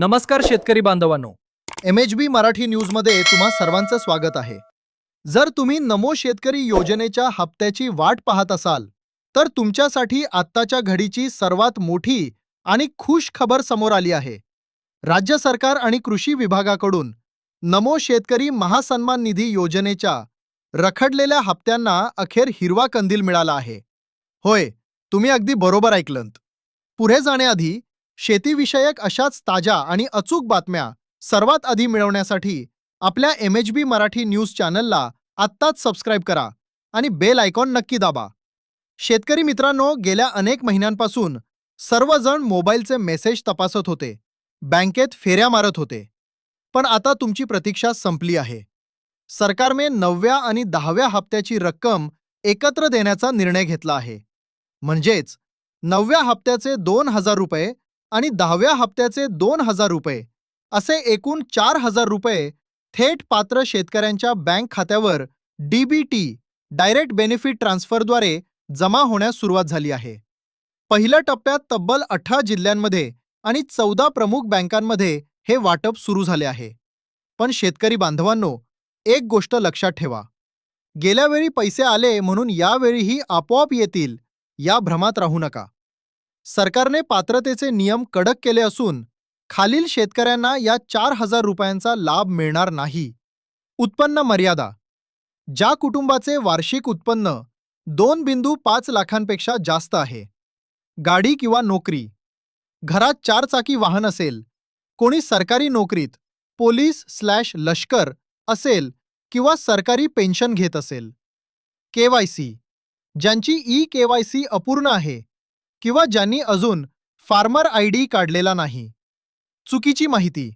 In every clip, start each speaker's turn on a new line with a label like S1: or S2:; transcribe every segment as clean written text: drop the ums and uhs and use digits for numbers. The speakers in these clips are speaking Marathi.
S1: नमस्कार शेतकरी बांधवांनो, MHB मराठी न्यूजमध्ये तुम्हा सर्वांचं स्वागत आहे. जर तुम्ही नमो शेतकरी योजनेच्या हप्त्याची वाट पाहत असाल, तर तुमच्यासाठी आत्ताच्या घडीची सर्वात मोठी आणि खुश खबर समोर आली आहे. राज्य सरकार आणि कृषी विभागाकडून नमो शेतकरी महासन्मान निधी योजनेच्या रखडलेल्या हप्त्यांना अखेर हिरवा कंदील मिळाला आहे. होय, तुम्ही अगदी बरोबर ऐकलंत. पुढे जाण्याआधी शेतीविषयक अशाच ताज्या आणि अचूक बातम्या सर्वात आधी मिळवण्यासाठी आपल्या MHB मराठी न्यूज चॅनलला आत्ताच सबस्क्राईब करा आणि बेल आयकॉन नक्की दाबा. शेतकरी मित्रांनो, गेल्या अनेक महिन्यांपासून सर्वजण मोबाईलचे मेसेज तपासत होते, बँकेत फेऱ्या मारत होते. पण आता तुमची प्रतीक्षा संपली आहे. सरकारने 9व्या आणि 10व्या हप्त्याची रक्कम एकत्र देण्याचा निर्णय घेतला आहे. म्हणजेच 9व्या हप्त्याचे 2,000 रुपये आणि 10व्या हप्त्याचे 2,000 रुपये असे एकूण 4,000 रुपये थेट पात्र शेतकऱ्यांच्या बँक खात्यावर DBT डायरेक्ट बेनिफिट ट्रान्सफरद्वारे जमा होण्यास सुरुवात झाली आहे. पहिल्या टप्प्यात तब्बल 18 जिल्ह्यांमध्ये आणि 14 प्रमुख बँकांमध्ये हे वाटप सुरू झाले आहे. पण शेतकरी बांधवांनो, एक गोष्ट लक्षात ठेवा. गेल्या वेळी पैसे आले म्हणून यावेळीही आपोआप येतील या भ्रमात राहू नका. सरकारने पात्रतेचे नियम कडक केले असून खालील शेतकऱ्यांना या 4,000 रुपयांचा लाभ मिळणार नाही. उत्पन्न मर्यादा: ज्या कुटुंबाचे वार्षिक उत्पन्न 2.5 लाखांपेक्षा जास्त आहे, गाडी किंवा नोकरी, घरात 4 चाकी वाहन असेल, कोणी सरकारी नोकरीत पोलीस/लष्कर असेल किंवा सरकारी पेन्शन घेत असेल. KYC: ज्यांची eKYC अपूर्ण आहे किंवा ज्यांनी अजून फार्मर ID काढलेला नाही. चुकीची माहिती: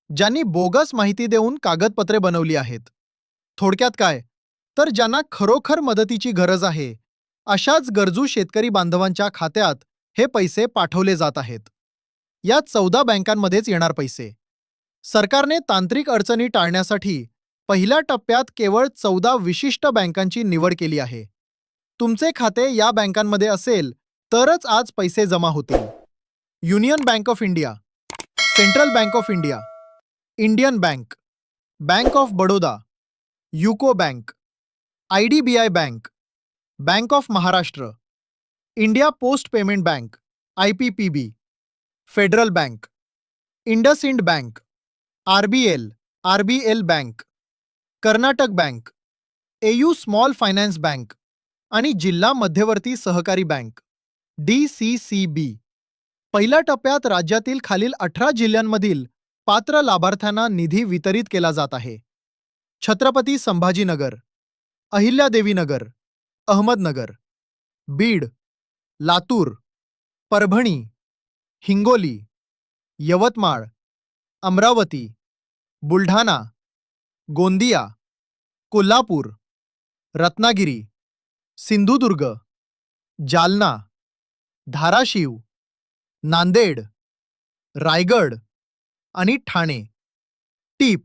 S1: ज्यांनी बोगस माहिती देऊन कागदपत्रे बनवली आहेत. थोडक्यात काय, तर ज्यांना खरोखर मदतीची गरज आहे अशाच गरजू शेतकरी बांधवांच्या खात्यात हे पैसे पाठवले जात आहेत. या 14 बँकांमध्येच येणार पैसे. सरकारने तांत्रिक अडचणी टाळण्यासाठी पहिल्या टप्प्यात केवळ 14 विशिष्ट बँकांची निवड केली आहे. तुमचे खाते या बँकांमध्ये असेल तरच आज पैसे जमा होतील. Union bank of India, central bank of India, Indian bank, bank of Baroda, UCO bank, IDBI bank, bank of Maharashtra, India post payment bank IPPB, federal bank, IndusInd bank, RBL bank, Karnataka bank, AU small finance bank आणि जिल्हा मध्यवर्ती सहकारी बँक DCCB. पहिल्या टप्प्यात राज्यातील खालील 18 जिल्ह्यांमधील पात्र लाभार्थ्यांना निधी वितरित केला जात आहे. छत्रपती संभाजीनगर, अहिल्यादेवीनगर, अहमदनगर, बीड, लातूर, परभणी, हिंगोली, यवतमाळ, अमरावती, बुलढाणा, गोंदिया, कोल्हापूर, रत्नागिरी, सिंधुदुर्ग, जालना, धाराशिव, नांदेड, रायगड आणि ठाणे. टीप: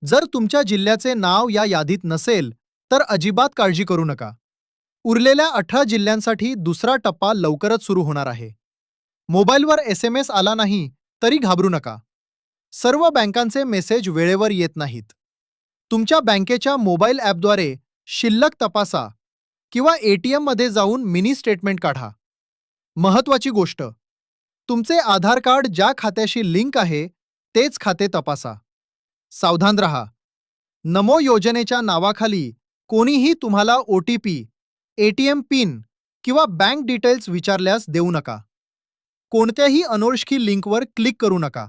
S1: जर तुमच्या जिल्ह्याचे नाव या यादीत नसेल तर अजिबात काळजी करू नका. उरलेल्या 18 जिल्ह्यांसाठी दुसरा टप्पा लवकरच सुरू होणार आहे. मोबाईलवर SMS आला नाही तरी घाबरू नका. सर्व बँकांचे मेसेज वेळेवर येत नाहीत. तुमच्या बँकेच्या मोबाईल ॲपद्वारे शिल्लक तपासा किंवा ATMमध्ये जाऊन मिनी स्टेटमेंट काढा. महत्त्वाची गोष्ट: तुमचे आधार कार्ड ज्या खात्याशी लिंक आहे तेच खाते तपासा. सावधान रहा. नमो योजनेच्या नावाखाली कोणीही तुम्हाला OTP, ATM पिन किंवा बँक डिटेल्स विचारल्यास देऊ नका. कोणत्याही अनोळखी लिंकवर क्लिक करू नका.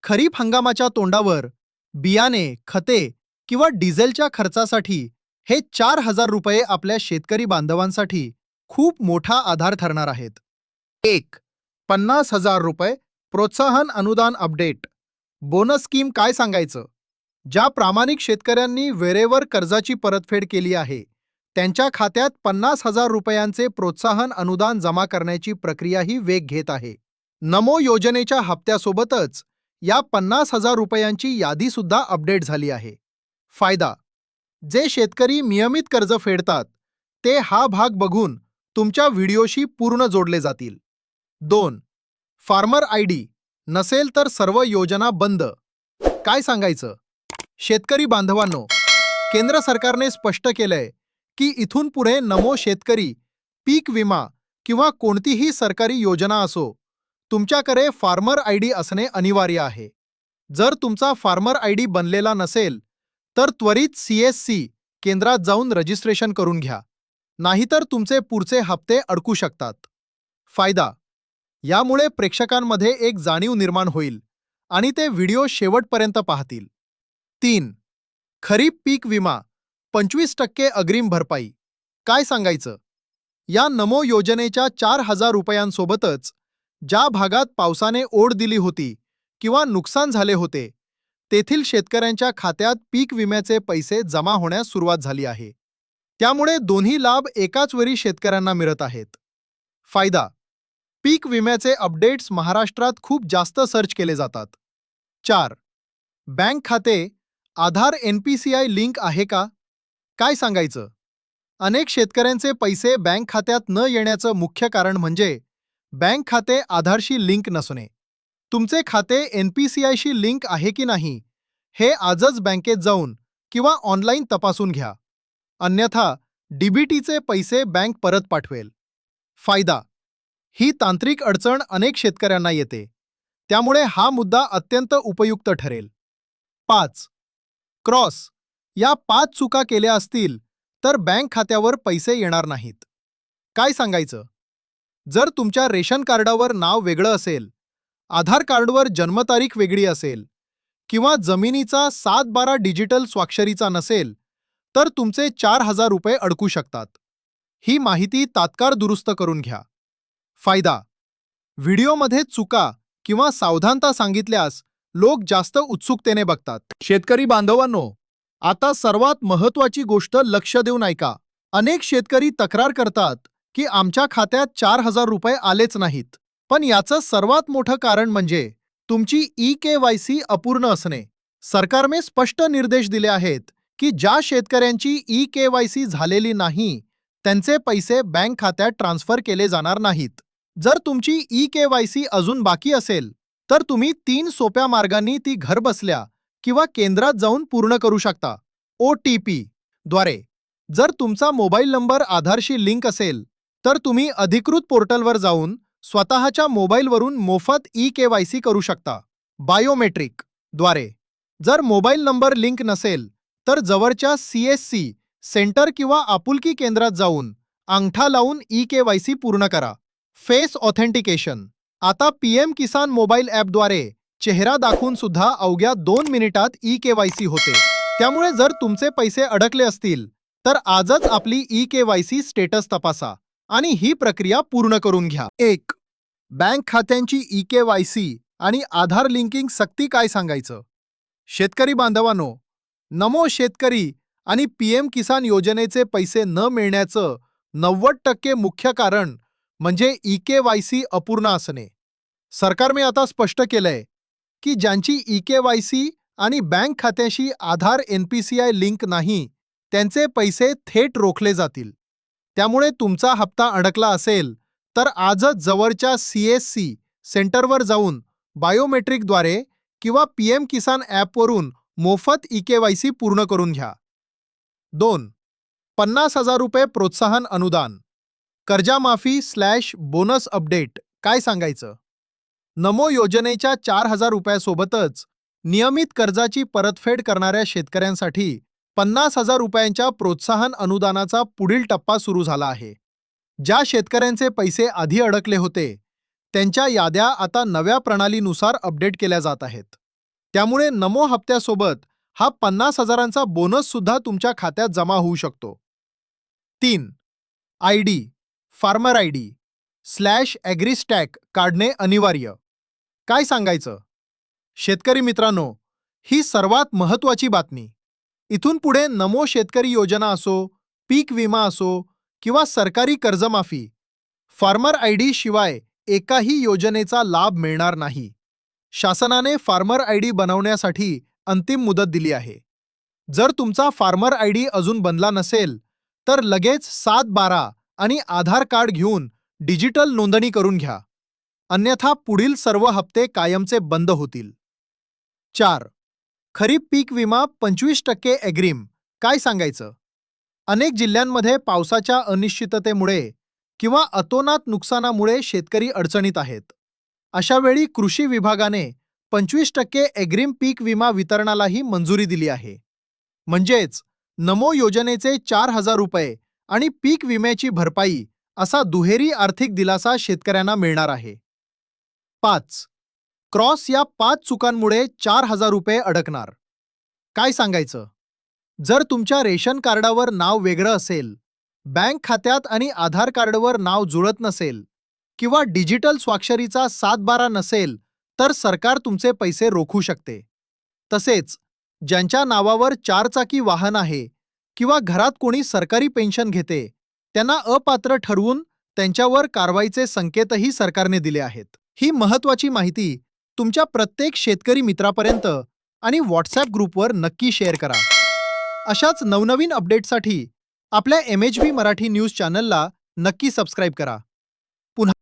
S1: खरीप हंगामाच्या तोंडावर बियाणे, खते किंवा डिझेलच्या खर्चासाठी हे 4,000 रुपये आपल्या शेतकरी बांधवांसाठी खूप मोठा आधार ठरणार आहेत. 1. 50,000 रुपये प्रोत्साहन अनुदान अपडेट. बोनस स्कीम काय सांगायचं. ज्या प्रामाणिक शेतकऱ्यांनी वेळेवर कर्जाची परतफेड केली आहे त्यांच्या खात्यात 50,000 रुपयांचे प्रोत्साहन अनुदान जमा करण्याची प्रक्रियाही वेग घेत आहे. नमो योजनेच्या हप्त्यासोबतच या 50,000 रुपयांची यादीसुद्धा अपडेट झाली आहे. फायदा: जे शेतकरी नियमित कर्ज फेडतात ते हा भाग बघून तुमच्या व्हिडिओशी पूर्ण जोडले जातील. 2. फार्मर ID नसेल तर सर्व योजना बंद. काय सांगायचं? शेतकरी बांधवांनो, केंद्र सरकारने स्पष्ट केलंय की इथून पुढे नमो शेतकरी, पीक विमा किंवा कोणतीही सरकारी योजना असो, तुमच्याकडे फार्मर आयडी असणे अनिवार्य आहे. जर तुमचा फार्मर आयडी बनलेला नसेल, तर त्वरित CSC केंद्रात जाऊन रजिस्ट्रेशन करून घ्या. नाहीतर तुमचे पुढचे हप्ते अडकू शकतात. फायदा: यामुळे प्रेक्षकांमध्ये एक जाणीव निर्माण होईल आणि ते व्हिडिओ शेवटपर्यंत पाहतील. 3. खरीप पीक विमा 25% अग्रिम भरपाई. काय सांगायचं? या नमो योजनेच्या 4,000 रुपयांसोबतच ज्या भागात पावसाने ओढ दिली होती किंवा नुकसान झाले होते, तेथील शेतकऱ्यांच्या खात्यात पीक विम्याचे पैसे जमा होण्यास सुरुवात झाली आहे. त्यामुळे दोन्ही लाभ एकाच वेळी शेतकऱ्यांना मिळत आहेत. फायदा: पीक विम्याचे अपडेट्स महाराष्ट्रात खूप जास्त सर्च केले जातात. 4. बँक खाते, आधार NPCI लिंक आहे का? काय सांगायचं? अनेक शेतकऱ्यांचे पैसे बँक खात्यात न येण्याचं मुख्य कारण म्हणजे बँक खाते आधारशी लिंक नसणे. तुमचे खाते NPCIशी लिंक आहे की नाही, हे आजच बँकेत जाऊन किंवा ऑनलाईन तपासून घ्या. अन्यथा DBTचे पैसे बँक परत पाठवेल. फायदा: ही तांत्रिक अडचण अनेक शेतकऱ्यांना येते. त्यामुळे हा मुद्दा अत्यंत उपयुक्त ठरेल. 5. क्रॉस: या 5 चुका केल्या असतील तर बँक खात्यावर पैसे येणार नाहीत. काय सांगायचं? जर तुमच्या रेशन कार्डावर नाव वेगळं असेल, आधार कार्डवर जन्मतारीख वेगळी असेल किंवा जमिनीचा 7/12 डिजिटल स्वाक्षरीचा नसेल, तर तुमचे 4,000 रुपये अडकू शकतात. ही माहिती तात्काळ दुरुस्त करून घ्या. फायदा: व्हिडिओमध्ये चुका किंवा सावधानता सांगितल्यास लोक जास्त उत्सुकतेने बघतात. शेतकरी बांधवांनो, आता सर्वात महत्त्वाची गोष्ट लक्ष देऊन ऐका. अनेक शेतकरी तक्रार करतात की आमच्या खात्यात 4,000 रुपये आलेच नाहीत. पण याचं सर्वात मोठं कारण म्हणजे तुमची eKYC अपूर्ण असणे. सरकारने स्पष्ट निर्देश दिले आहेत की ज्या शेतकऱ्यांची eKYC झालेली नाही, त्यांचे पैसे बँक खात्यात ट्रान्सफर केले जाणार नाहीत. जर तुमची eKYC अजून बाकी असेल, तर तुम्ही 3 सोप्या मार्गांनी ती घरबसल्या किंवा केंद्रात जाऊन पूर्ण करू शकता. OTP द्वारे. जर तुमचा मोबाईल नंबर आधारशी लिंक असेल, तर तुम्ही अधिकृत पोर्टलवर जाऊन स्वतःच्या मोबाईलवरून मोफत eKYC करू शकता. बायोमेट्रिक द्वारे. जर मोबाईल नंबर लिंक नसेल, तर जवळच्या CSC सेंटर किंवा आपुलकी केंद्रात जाऊन अंगठा लावून eKYC पूर्ण करा. Face authentication. आता PM किसान मोबाईल ॲपद्वारे चेहरा दाखवून सुद्धा अवघ्या 2 मिनिटात eKYC होते. त्यामुळे जर तुमचे पैसे अडकले असतील, तर आजच आपली eKYC स्टेटस तपासा आणि ही प्रक्रिया पूर्ण करून घ्या. 1. बँक खात्यांची eKYC आणि आधार लिंकिंग सक्ती. काय सांगायचं? शेतकरी बांधवांनो, नमो शेतकरी आणि PM किसान योजनेचे पैसे न मिळण्याचं 90% मुख्य कारण म्हणजे eKYC अपूर्ण असणे. सरकारने आता स्पष्ट केलंय की ज्यांची eKYC आणि बँक खात्याशी आधार NPCI लिंक नाही, त्यांचे पैसे थेट रोखले जातील. त्यामुळे तुमचा हप्ता अडकला असेल, तर आजच जवळच्या CSC सेंटरवर जाऊन बायोमेट्रिकद्वारे किंवा PM किसान ॲपवरून मोफत eKYC पूर्ण करून घ्या. 2. 50,000 रुपये प्रोत्साहन अनुदान. कर्जमाफी/बोनस अपडेट. काय सांगायचं? नमो योजनेच्या 4,000 रुपयासोबतच नियमित कर्जाची परतफेड करणाऱ्या शेतकऱ्यांसाठी 50,000 रुपयांच्या प्रोत्साहन अनुदानाचा पुढील टप्पा सुरू झाला आहे. ज्या शेतकऱ्यांचे पैसे आधी अडकले होते, त्यांच्या याद्या आता नव्या प्रणालीनुसार अपडेट केल्या जात आहेत. त्यामुळे नमो हप्त्यासोबत हा 50,000चा बोनस सुद्धा तुमच्या खात्यात जमा होऊ शकतो. 3. ID, फार्मर ID/ॲग्रीस्टॅक काढणे अनिवार्य. काय सांगायचं? शेतकरी मित्रांनो, ही सर्वात महत्त्वाची बातमी. इथून पुढे नमो शेतकरी योजना असो, पीक विमा असो किंवा सरकारी कर्जमाफी, फार्मर ID शिवाय एकाही योजनेचा लाभ मिळणार नाही. शासनाने फार्मर ID बनवण्यासाठी अंतिम मुदत दिली आहे. जर तुमचा फार्मर ID अजून बनला नसेल, तर लगेच 7/12 आणि आधार कार्ड घेऊन डिजिटल नोंदणी करून घ्या. अन्यथा पुढील सर्व हप्ते कायमचे बंद होतील. 4. खरीप पीक विमा 25% अग्रिम. काय सांगायचं? अनेक जिल्ह्यांमध्ये पावसाच्या अनिश्चिततेमुळे किंवा अतोनात नुकसानामुळे शेतकरी अडचणीत आहेत. अशा वेळी कृषी विभागाने 25% अग्रिम पीक विमा वितरणालाही मंजुरी दिली आहे. म्हणजेच नमो योजनेचे 4,000 रुपये आणि पीक विम्याची भरपाई असा दुहेरी आर्थिक दिलासा शेतकऱ्यांना मिळणार आहे. 5. क्रॉस या 5 चुकांमुळे 4,000 रुपये अडकणार. काय सांगायचं? जर तुमच्या रेशन कार्डावर नाव वेगळं असेल, बँक खात्यात आणि आधार कार्डवर नाव जुळत नसेल किंवा डिजिटल स्वाक्षरीचा 7/12 नसेल, तर सरकार तुमचे पैसे रोखू शकते. तसेच ज्यांच्या नावावर 4 चाकी वाहन आहे किंवा घरात कोणी सरकारी पेन्शन घेते, त्यांना अपात्र ठरवून त्यांच्यावर कारवाईचे संकेतही सरकारने दिले आहेत. ही महत्त्वाची माहिती तुमच्या प्रत्येक शेतकरी मित्रापर्यंत आणि व्हॉट्सॲप ग्रुपवर नक्की शेअर करा. अशाच नवनवीन अपडेट्ससाठी आपल्या MHB मराठी न्यूज चॅनलला नक्की सबस्क्राईब करा. पुन्हा